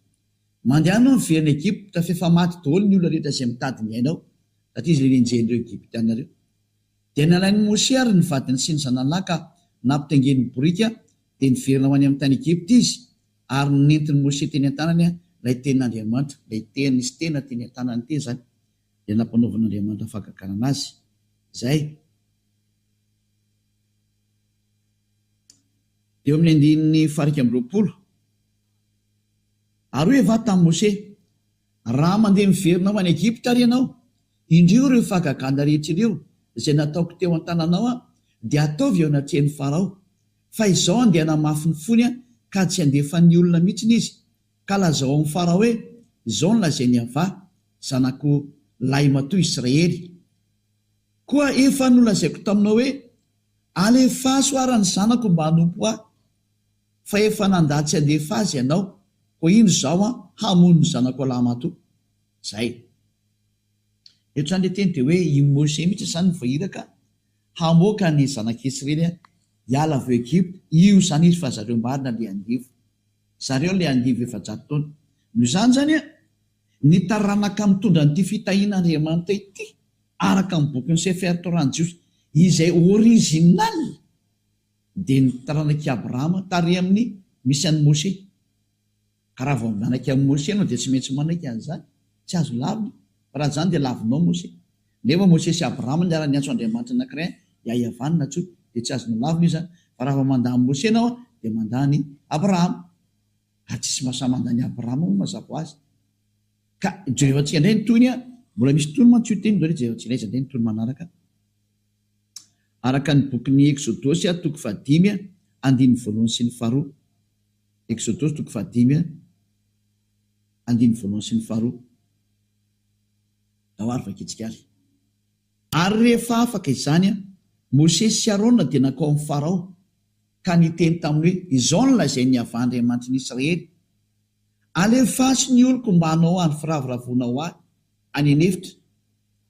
Mandehanao miverina Egypta fa efa maty daholo ny olona rehetra izay mitady ny ainao, satria izy le nenjen'ireo Egyptiana reo. Dia nalain'ny Moshe ary ny vadiny sy ny zanalahy ka nampitaingen'ny borika dia niverina ho any amin'ny tany Egypta izy, ary nentin'ny Moshe teny an-tanany ilay tenin'Andriamanitra, ilay teny nisy tena teny an-tanany teny zany, dia nampanaovan'Andriamanitra fahagagana anazy. Zay. Eo amin'ny andininy 20. Ary hoe Yahva tamin'ny Moshe, raha mandeha miverina ho any Egypta ary ianao, indreo ireo fahagagana rehetra ireo izay nataoko teo an-tananao dia ataovy eo anatrehan'ny Farao. Fa izao andeha namafy ny fony ka tsy andefan'ny olona mihitsiny izy. Ka lazao amin'ny Farao hoe izao ny lazainy Yahva, zanako lahy matoa Israely. Koa efa nolazaiko taminao hoe alefa soarany zanako mba hanompo ahy, fa efa nandatsy andefa azy ianao, ko ino zao hamono ny zanako lahy matoa. Zay. Eto zany le teny dia hoe i Moshe mihitsy zany voahiraka hamoaka ny zanak'Israely hiala avy Egypta. Io zany izy fa zareo marina le andevo. Zareo le andevo efa-jato taona. Noho izany zany ny taranaka mitondra n'ity fitahiana Andriamanitra ity araka amin'ny boky ny Sefer Torah ny Jiosy izay original dia ny taranak'i Abrahama tary amin'ny misy an'i Moshe. raha vao manaiky amin'ny Mose anao dia tsy maintsy manaiky an'izany, tsy azo lavina, raha zany dia lavinao Mose. Nefa Mose sy Abrahama ny ara-ny antso Andriamanitra anankiray iahavanina tso dia tsy azonao lavina izy. Fa raha vao mandany Mose anao dia mandany Abrahama. Ary tsisy mahasamandany Abrahama moa mazava azy. Ka jerevantsika indray ny tony mbola misy tony mantsy io teny dore jerevantsika indray izay ny tony manaraka. Araka ny bokin'ny Exodosy toko 5 andiny voalohany sy ny faharoa. Exodosy toko 5 andiny voalohany sy ny faharoa. Dahoary vakitsika azy. Ary rehefa afaka izany Mose sy Arona dia nakao amin'ny Farao ka niteny taminy hoe izao no lazainy ny Andriamanitry ny Israely, alefaso ny oloko mba hanao any firavoravona ho ahy any anefitra.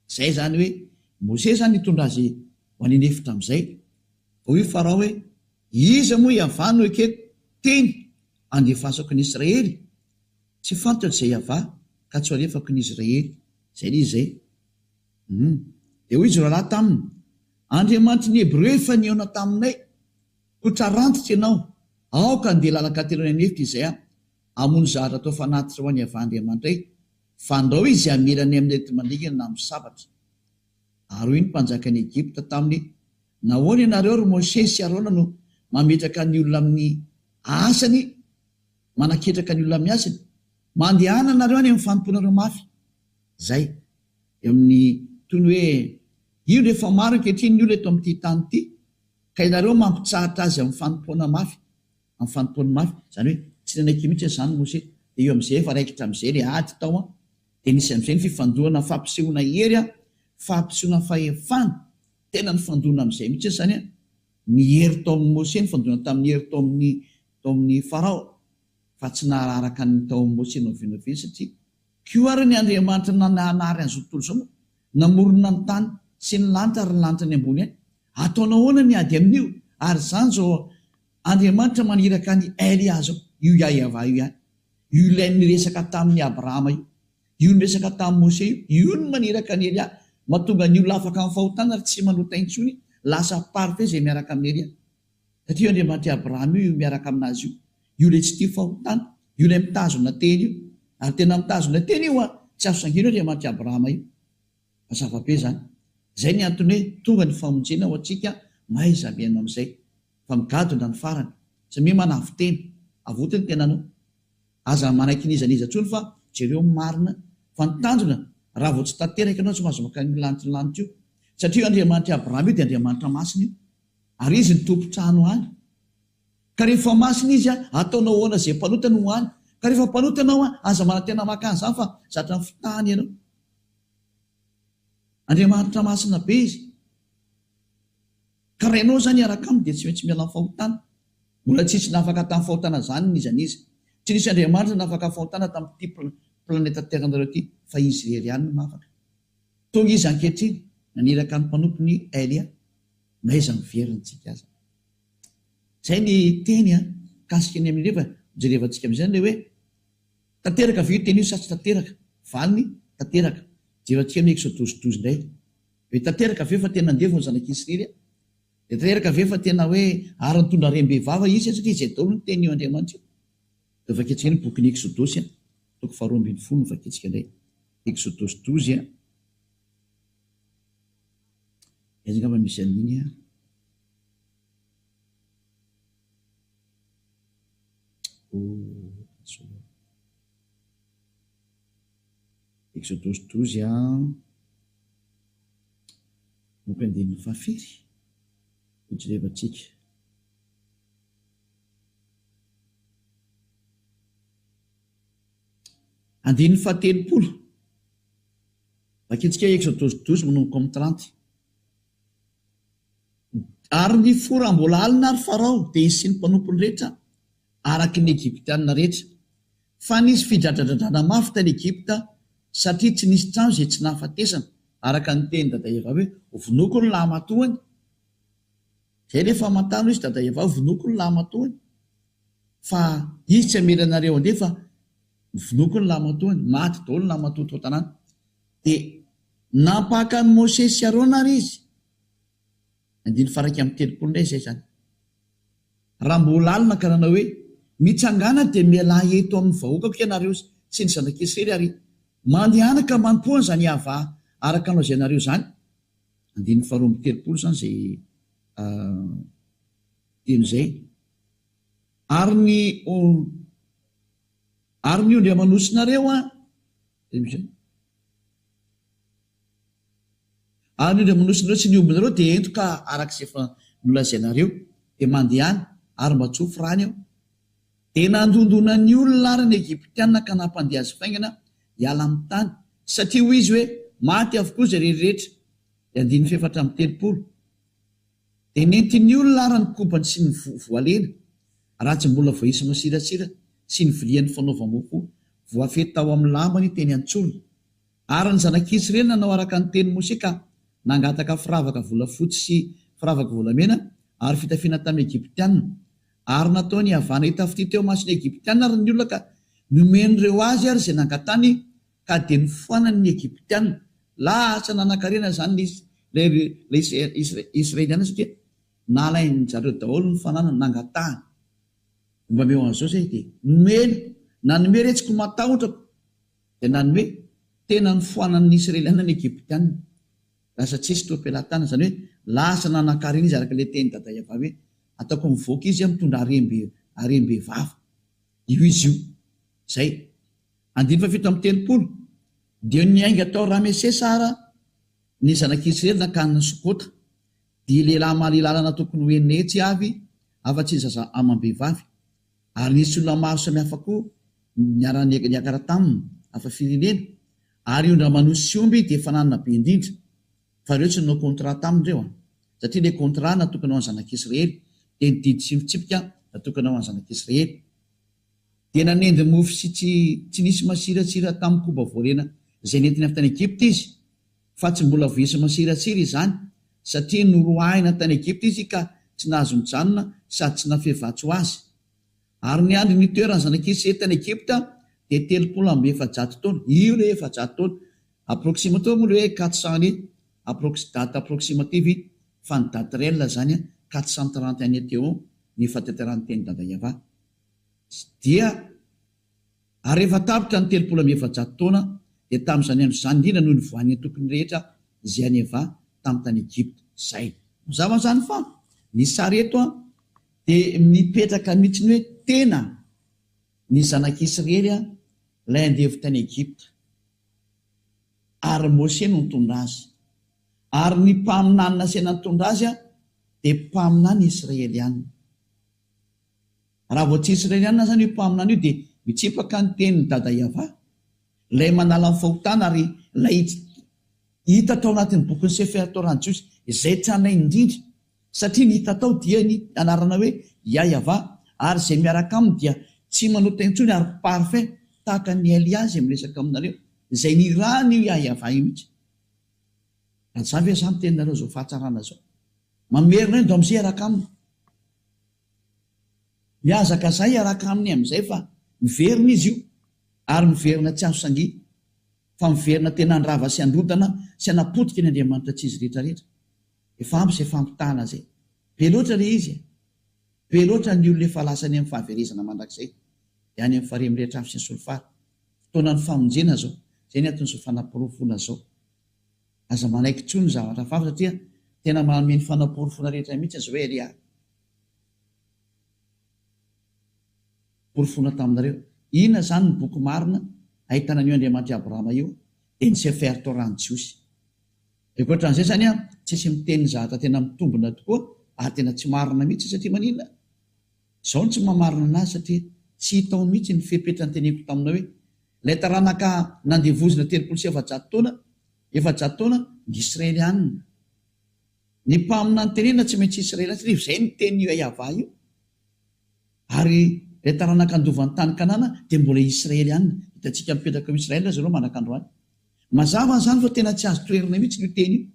Zay zany hoe Mose zany nitondra azy ho any anefitra amin'izay. Hoy Farao hoe iza moa iavah no eketo teny andefasako ny Israely, tsy fantatra izay iavah ka tsy alefako ny Israely. Zay ny izay. Dia hoy izy rahalahy taminy, Andriamanitry ny Hebreo efa nihaona taminay, kotra rantitra ianao, aoka andeha lalaka telo any anefitra izay hamono zahatra atao fanatitra ho any Andriamanitra ay, fandao izy hamelany amin'ny enti-mandingana na amin'ny sabatra. Ary hoy ny mpanjakan'ny Egypta taminy, nahoana ianareo ry Mose sy Arona no mametraka ny olona amin'ny asany, manaketraka ny olona amin'ny asany, mandehana anareo any amin'ny fanomponareo mafy. Zay amin'ny tony hoe io rehefa maro ankehitriny ny olona eto amin'ity tany ity, ka ianareo mampitsahatra azy amin'ny fanompoana mafy, amin'ny fanompoana mafy. Zany hoe tsy nanaiky mihitsy izany Mose. Dia eo amin'izay efa raikitra amin'izay ilay ady tao dia nisy amin'izay ny fifandohana fampisehoana hery, fampisehoana fahefana, tena ny fandohana amin'izay mihitsy izany ny hery tao amin'ny Mose, ny fandohana tamin'ny hery tao amin'ny Farao, fa tsy naharaka ny tao amin'ny Mose novinoviny satria koa ary ny Andriamanitra nanary an'izao tontolo izao namorona ny tany sy ny lanitra ary ny lanitra ny ambony any. Ataonao ahoana ny ady amin'io? Ary zany zao Andriamanitra maniraka ny Elia zao, io Iahava io ihany. Io ilay niresaka tamin'ny Abrahama io niresaka tamin'ny Mose io no maniraka ny Elia, mahatonga ny olona afaka amin'ny fahotana ary tsy manota intsony, lasa parfait izay miaraka amin'ny Elia. Satria Andriamanitra Abrahama io miaraka aminazy io ilay tsy tia fahotana, io ilay mitazona teny io. Ary tena mitazona teny io tsy azo sangina Andriamanitra Abrahama io. Mazava-be zany. Zay ny antony hoe tonga ny famonjena ho antsika mahay zabiana amin'izay. Fa migadona ny farany. Tsy mia manaviteny, avotiny tenanao. Aza manaiky nizaniza tsony fa jereo marina fa nitandrona raha vao tsy tanteraka ianao tsy mahazo maka ny lanitra io. Satria Andriamanitra Abrahama io dia Andriamanitra masina io. Ary izy ny tompo-trano any. Ka rehefa masina izy ataonao ahoana izay mpanotana ho any. Ka rehefa mpanotanao aza manantena maka an'izany fa zatra ny fitahany ianao. Andriamanitra masina be izy. Ka raha ianao zany araka aminy dia tsy maintsy miala amin'ny fahotana. Mbola tsisy nafaka tamin'ny fahotana zany nizaniza. Tsy nisy Andriamanitra nafaka fahotana tamin'ity planeta Terre ity, fa izy irery ihany no nafaka. Tonga izy ankehitriny naniraka ny mpanompony Elia, maiza miverintsika aza. Zay ny teny kasika ny amin'ny rehefa jerevantsika amin'izany le hoe tanteraka ve teny io sa tsy tanteraka? Valiny tanteraka. Jerevantsika amin'ny Exodosy 12 indray. Hoe tanteraka ve fa tena andevo ny zanak'Israely? Dia tanteraka ve fa tena hoe ary nitondra rem-behivava izy satria izay daholo ny teny io Andriamanitra io. Dia vaketsika ny bokin'ny Exodosy toko 12 vaketsika indray. Exodosy 12 Izy ngamba misy an'iny Exodosy 12 mokandin'ny fahafiry ijerevantsika. Andin'ny fahatelopolo vaketsika Exodosy 12 manomboka amin'ny 30. Ary ny fora mbola alina ary Farao dia izy sy ny mpanompony rehetra araky ny Egyptianina rehetra. Fa nisy fidradradradrana mafy tany Egypta satria tsy nisy trano izay tsy nahafatesana araka ny teny dada Eva hoe vonoko ny lahamatoany. Zay rehefa matano izy dada Eva vonoko ny lahamatoany. Fa izy tsy amelanareo andeha fa vonoko ny lahamatoany, maty daholo ny lahamatoa tao tanàna. Dia nampaka ny Mose sy Arona ary izy. Andiny faraka amin'ny telopolo indray izay zany. Raha mbola alina ka nanao hoe mitsangana dia mialahy eto amin'ny vahoakako ianareo sy ny zanak'Israely ary mandehanaka manompoana zany hava araka anao zay ianareo zany. 19:30 zany zay teny zay. Ary ny ondry manosinareo ary ny ondry manosinareo sy ny ombinareo dia entoka arak'izay efa nolazainareo dia mandehana ary matsofo rany ao. Dia nandondona ny olona ary ny Egyptianina ka nampandeha azy faingana hiala amin'ny tany satria hoy izy hoe maty avokoa zay rehetrarehetra. Dia 4:30 dia nentin'ny olona ary ny kobany sy ny voalena raha tsy mbola voaisy masiratsira sy ny vilian'ny fanaova-mofo voafety tao amin'ny lambany teny antsolona. Ary ny zanak'Israely nanao araka ny teny Mose ka nangataka firavaka volafotsy sy firavaka volamena ary fitafiana tamin'ny Egyptianina. Ary nataony havana hitafity teo masony Egyptianina ary ny olona ka nomen'ireo azy ary zay nangatany ka dia nifoanany Egyptianina. Lasa nanankarena zany Israeliana satria nalainy zareo daholo ny fananany nangatahany. Mba meo an'izao zay dia nomeny nanome retsiko matahotrako dia nanome tena nifoanan'ny Israeliana ny Egyptianina. Lasa tsisy toam-pilatana zany hoe lasa nanankarena izy araka ilay teny dada Iava hoe ataoko mivoaka izy mitondra harembe vava. Io izy io. Zay. 19:30 dia niainga tao Ramesesa ara ny zanak'Israely nakany ny Sokota. Dia lehilahy mahalilalana tokony hoenina etsy avy afa-tsy zaza amam-behivavy. Ary nisy olona maro samihafa koa niakara taminy hafa firenena. Ary ondra manosy sy omby dia efa nanana be indrindra. Fa ireo tsy nanao kontra tamindreo satria ilay kontra natokana ho an'ny zanak'Israely dia ny didy sy mitsipika natokana ho an'ny zanak'Israely. Dia nanendy mofo sy tsy nisy masiratsira tamin'ny koba voalena izay nentiny avy tany Egypta izy, fa tsy mbola voisy masiratsira izany satria noroahina tany Egypta izy ka tsy nahazo mijanona sady tsy nafevatso azy. Ary ny andro nitoerany zanak'Israely tany Egypta dia 300 taona. Io le 400 taona. Approximativement moa le hoe 400 année. Date approximative fa ny date réelle zany 430 année teo ny fahateteran'ny teny dada Iava. Dia ary rehefa tapitra ny 300 taona dia tamin'izany andro izany indrindra noho ny voan'ny tokony rehetra izay any Iava tamin'ny tany Egypta. Zay. Mazava zany fa ny sary eto dia mipetraka mihitsy hoe tena ny zanak'Israely ilay andevy tany Egypta. Ary Mose no nitondra azy. Ary ny mpaminany nasena nitondra azy dia mpaminany Israeliana. Raha vao tsy Israeliana zany io mpaminany io dia mitsipaka ny tenin'ny dada Iava. Ilay manala ny fahotana ary ilay hita tao anatin'ny bokin'ny Sefer Torah Jiosy izay tranainy indrindra. Satria ny hita tao dia ny anarana hoe Iava ary izay miaraka aminy dia tsy manao tentsony ary parfait tahaka ny Eliazy miresaka aminareo izay ny rany io Iava io mihitsy. Azavy hoe zany teninareo zao fahatsarana zao. Mamerina endo amin'izay araka aminy. Miazaka zay araka aminy amin'izay fa miverina izy io ary miverina tsy azo sangy fa miverina tena andrava sy androdana sy anapotika ny Andriamanitra tsy izy rehetrarehetra. Efa ampy izay fampitahana zay. Be loatra le izy. Be loatra ny olona efa lasany amin'ny fahaverezana mandrakizay. Dia any amin'ny faremy rehetra avy sy ny solofara. Fotoana ny famonjena zao. Zay ny antony zao fanamporofona zao. Aza manaiky tsony ny zavatra fafa satria tena manome ny fanamporofona rehetra mihitsy zao hoe Elia. Porofona taminareo. Inona zany ny boky marina ahitana an'io Andriamanitra Abrahama io dia ny Sefer Torah Jiosy. Ankoatran'izay zany tsisy miteny zavatra tena mitombona tokoa ary tena tsy marina mihitsy satria maninona? Izao tsy mamarina anazy satria tsy hitao mihitsy ny fepetra ny teneko taminao hoe ilay taranaka nandevozina 700 taona, 700 taona ny Israeliana. Ny mpamina ny tenena tsy maintsy Israeliana satria izay ny teny io Iava io. Ary ilay taranaka andovan'ny tany Kanana dia mbola Israeliana. Hitantsika mipetraka ao Israely zareo manakandroany. Mazava zany fa tena tsy azo toerina mihitsy io teny io.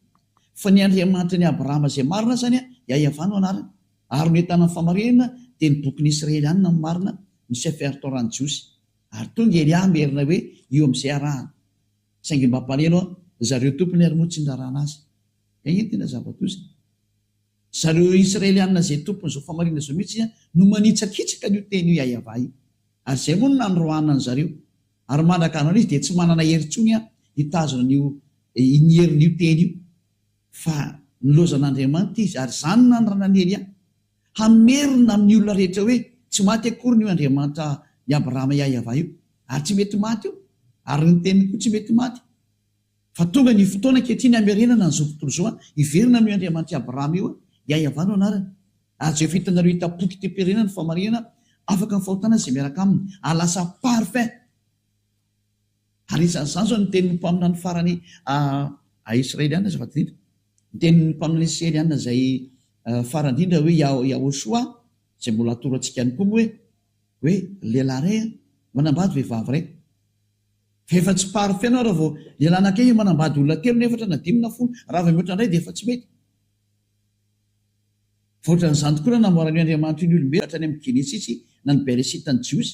Fa ny Andriamanitra ny Abrahama izay marina zany Iava no anarany. Ary ny entana famarinana dia ny bokin'ny Israeliana no marina ny Sefer Torah Jiosy. Ary tonga Elia merina hoe io amin'izay arahana. Saingy mba palelo zareo tompony ary moa tsy ndrarana azy. Iny tena zava-tozy. zareo israelianina zay tompony zao famarina zao mihitsy no manitsakitsaka nio teny io iayava io, ary zay moa no nandroanany zareo, ary mandraka anao izy dia tsy manana herintsony hitazona inherin'io teny io, fa nilozan'Andriamanitra izy, ary zany nandrananely hamerina amin'ny olona rehetra hoe tsy maty akory ny Andriamanitra ny Abrahama iayava io, ary tsy mety maty io, ary ny teniny koa tsy mety maty. Fa tonga ny fotoana ankehitriny hamerenana ny zao tontolo zao hiverina amin'ny Andriamanitra Abrahama io iayavano anarany, ary zay fitanareo hitapoky temperenana ny famarinana afaka ny fahotana izay miaraka aminy alasa parfait. Ary isan'izany zao ny tenin'ny mpaminany farany Israeliana zay fatindra, ny tenin'ny mpaminany Israeliana zay farandrindra hoe Yahoshua, zay mbola atorantsika ihany koa hoe lehilahy ray manambady vehivavy ray. Efa tsy parfait anao raha vao lehilahy anankiray manambady olona telo nefatra na dimy na folo, raha vao mihoatra indray dia efa tsy mety. Voatran'izany tokoa na namoran'ny Andriamanitra ny olombelona hatrany amin'ny Genesisy na ny Beresita ny Jiosy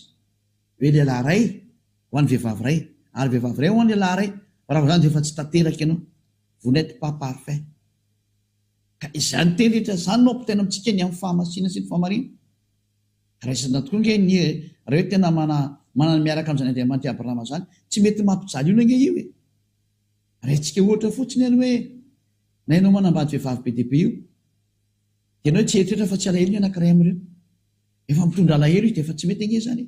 hoe lehilahy ray ho an'ny vehivavy ray, ary vehivavy ray ho an'ny lehilahy ray, raha vao zany dia efa tsy tanteraka ianao, vous n'êtes pas parfait. Ka izany teny rehetra zany no ampitaina amintsika ny amin'ny fahamasina sy ny fahamarina. Raisina tokoa nge raha hoe tena manana miaraka amin'izany Andriamanitra Abrahama zany, tsy mety mampijaly io nge io e. Raintsika ohatra fotsiny any hoe na ianao manambady vehivavy be dia be io, dia ianao tsy eritreritra fa tsy alahelo ny anankiray amin'ireo, efa mitondra alahelo izy dia efa tsy mety nge zany.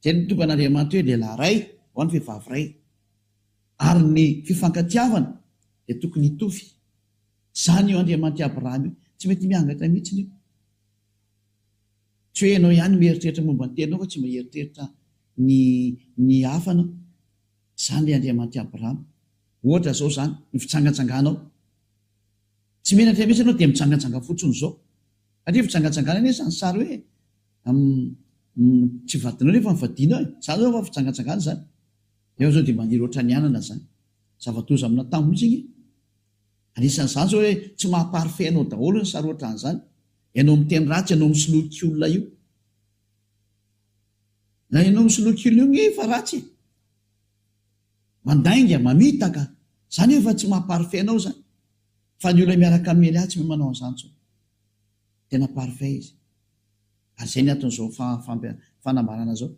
Zay ny tonga an'Andriamanitra hoe lehilahy ray ho an'ny vehivavy ray, ary ny fifankatiavana dia tokony hitovy. Zany io Andriamanitra Abrahama io tsy mety miangatra mihitsy io. Tsy hoe ianao ihany mieritreritra momba ny teninao fa tsy mieritreritra ny hafanao. Zany ilay Andriamanitra Abrahama. Ohatra zao zany ny fitsangatsanganao, tsy menatra mihitsy ianao dia mitsangatsanga fotsiny zao, satria fitsangatsangana anie zany sary hoe tsy vadinao nefa mivadinao e, zany zao fa fitsangatsangana zany. Eo zao dia maniry oatra ny anana zany, zavatoza amina tamo mihitsy iny. Anisan'izany zao hoe tsy mahaparfait anao daholo ny sary ohatran'izany, ianao miteny ratsy, ianao misoloky olona io, na ianao misoloky olona io fa ratsy, mandainga, mamitaka, zany efa tsy mahaparfait anao zany. Fa ny olona miaraka amin'ny Elia tsy manao an'izany tsony, tena parfait izy. Ary zay ny aton'izao fanambarana zao.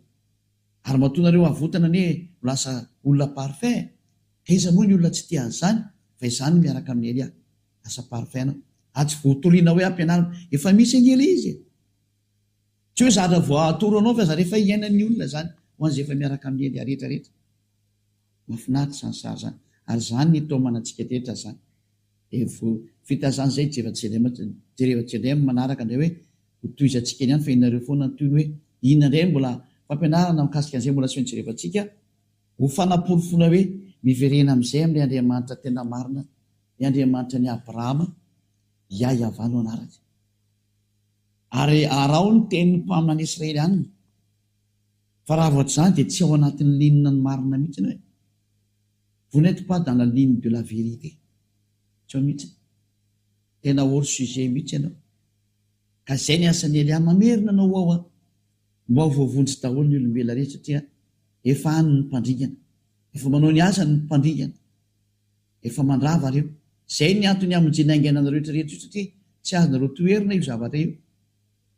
Ary mahatonareo avotana ne lasa olona parfait, iza moa ny olona tsy tia an'izany, fa izany miaraka amin'ny Elia lasa parfait anao. Tsy voatoriana hoe ampianarina, efa misy angely izy. Tsy hoe zatra voatoro anao fa zatra efa iainan'ny olona zany ho an'izay efa miaraka amin'ny Elia rehetra rehetra. Mahafinaritra zany sary zany, ary zany ny tao manantsika rehetra zany. Dia vita zany zay jereva manaraka indray hoe hotoizantsika ihany fa inareo foana ny toy hoe inona indray mbola fampianarana mikasika an'izay mbola sy jerevantsika ho fanaporofona hoe miverena amin'izay amin'ilay Andriamanitra tena marina, ny Andriamanitra ny Abrahama iayavano anaraka. Ary arao ny tenin'ny mpaminany Israelianina, fa raha voatra zany dia tsy ao anatin'ny linina ny marina mihitsy hoe vous n'êtes pas dans la ligne de la vérité. Tsy ao mihitsy, tena hors sujet mihitsy ianao. Ka zay ny asan'ny Elia mamerina anao ao mba ho voavonjy daholo ny olombelona rehetra, satria efa any ny mpandringana, efa manao ny asany ny mpandringana, efa mandrava reo. Zay ny antony hamonjena aingainana rehetra rehetra io, satria tsy azonareo toerina io zavatra io,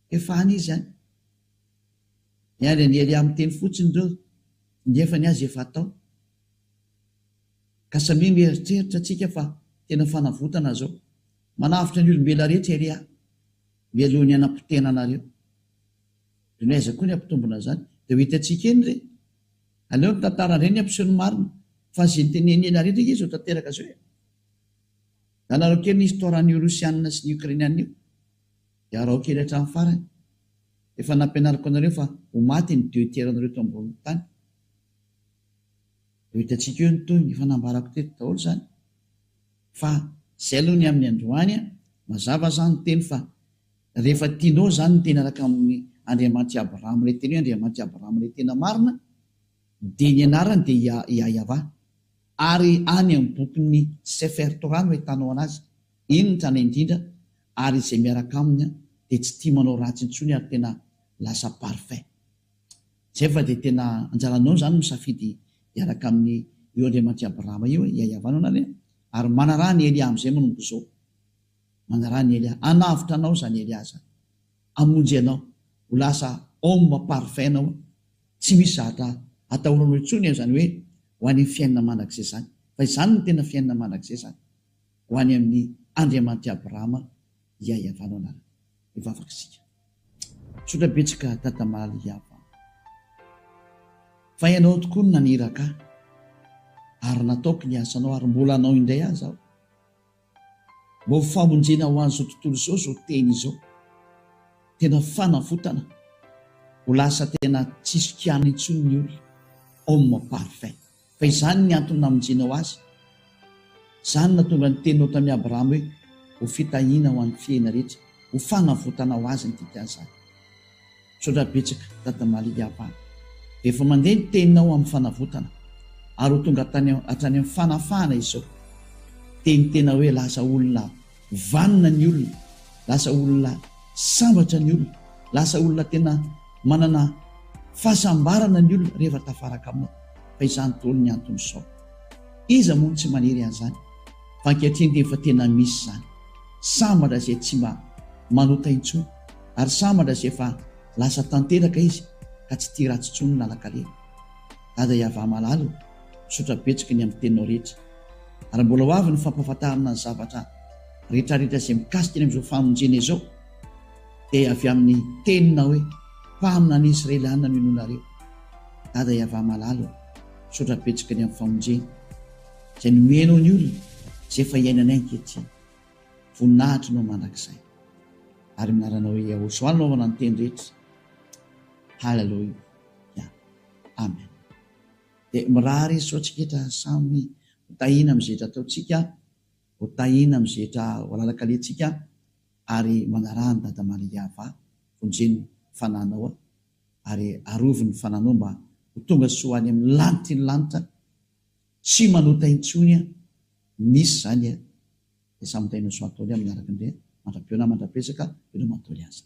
efa any izy any. Niany ny Elia miteny fotsiny ireo nefa ny azy efa atao. Ka samia mieritreritra atsika fa tena fanavotana zao, manavitra ny olombelona rehetra Elia mialohan'ny anam-potena anareo. Ny aiza koa ny ampitombona zany dia ho hitantsika eny re, aleo ny tantara indray ny ampiseho ny marina, fa zay ny teneny Elia rehetra izy ho tanteraka zao. Nanareo kely ny historan'ny Rosianina sy ny Ukrainianina io, dia arao kely hatramin'ny farany. Efa nampianariko anareo fa ho maty ny Deutéranareo tao ambony tany. Dia ho hitantsika eo ny toy ny fanambarako teto daholo zany. Fa zay aloha ny amin'ny androany mazava zany ny teny fa rehefa tianao zany ny teny araka amin'ny Andriamanitra Abrahama ilay teny hoe Andriamanitra Abrahama ilay tena marina, dia ny anarany dia iayava. Ary any amin'ny bokin'ny Sefer Torah no ahitanao anazy, iny ny trana indrindra, ary izay miaraka aminy dia tsy tia manao ratsy intsony ary tena lasa parfait. Zay fa dia tena anjaranao zany misafidy iaraka amin'ny io Andriamanitra Abrahama io iayavana anareo, ary manaraha ny Elia amin'izay manomboka izao. manarany Elia, anavitra anao zany Eliasa, amonjy anao, ho lasa homme parfait anao, tsy misy zatra ataonao intsony zany hoe ho any fiainana manak'izay zany, fa izany no tena fiainana manak'izay zany, ho any amin'ny Andriamanitra Abrahama iahavanao anarany. Mivavaka isika. Sotra betsaka tatamalaly iava. Fa ianao tokoa no naniraka ary nataoko ny asanao ary mbola anao indray aza aho. Mbo famonjena ho an'izao tontolo izao, zao teny izao. Tena fanafotana. Ho lasa tena tsisy kiana intsony ny olona. Homme parfait. Fa izany ny antony namonjenao azy. Izany natonga ny teninao tamin'ny Abrahama hoe ho fitahiana ho an'ny fiaina rehetra, ho fanafotana ho azy ny dikan'izany. Sotra betsaka tatamalaly iava. Efa mandeha ny teninao amin'ny fanavotana ary ho tonga hatrany amin'ny fanafahana izao. Teny tena hoe lasa olona vanina ny olona, lasa olona sambatra ny olona, lasa olona tena manana fahasambarana ny olona rehefa tafaraka aminao. Fa izany tolo ny antony sao. Iza moa tsy maniry an'izany, fa ankehitriny dia efa tena misy izany. Sambatra izay tsy manota intsony, ary sambatra izay efa lasa tanteraka izy ka tsy tia ratsy intsony lalakale. Dada iava malalo, sotra betsaka ny amin'ny teninao rehetra. Ary mbola ho avy ny fampahafantarana ny zavatra rehetrarehetra izay mikasika ny amin'izao famonjena izao, dia avy amin'ny tenina hoe mpamina ny Israeliana no inonareo. Dada iava malalo, sotra betsaka ny amin'ny famonjena izay nomenao ny olona izay efa iainanay ankehitriny. Voninahitra no mandrakizay. Ary minaranao hoe Ahosoa naovana ny teny rehetra. Haleluia. Amen. Dia mirary izy sao tsiketra samy hotahina amin'ny zetra ataontsika, hotahina amin'ny zetra ho lalakalentsika, ary manarahany dadamalaly iava vonjeny fananao, ary arovy ny fananao mba ho tonga soany amin'ny lanitry ny lanitra, tsy manota intsony misy zany dia samy tainao soa ataony amin'ny araka indray mandrapiona mandrapesaka eo matoly azy.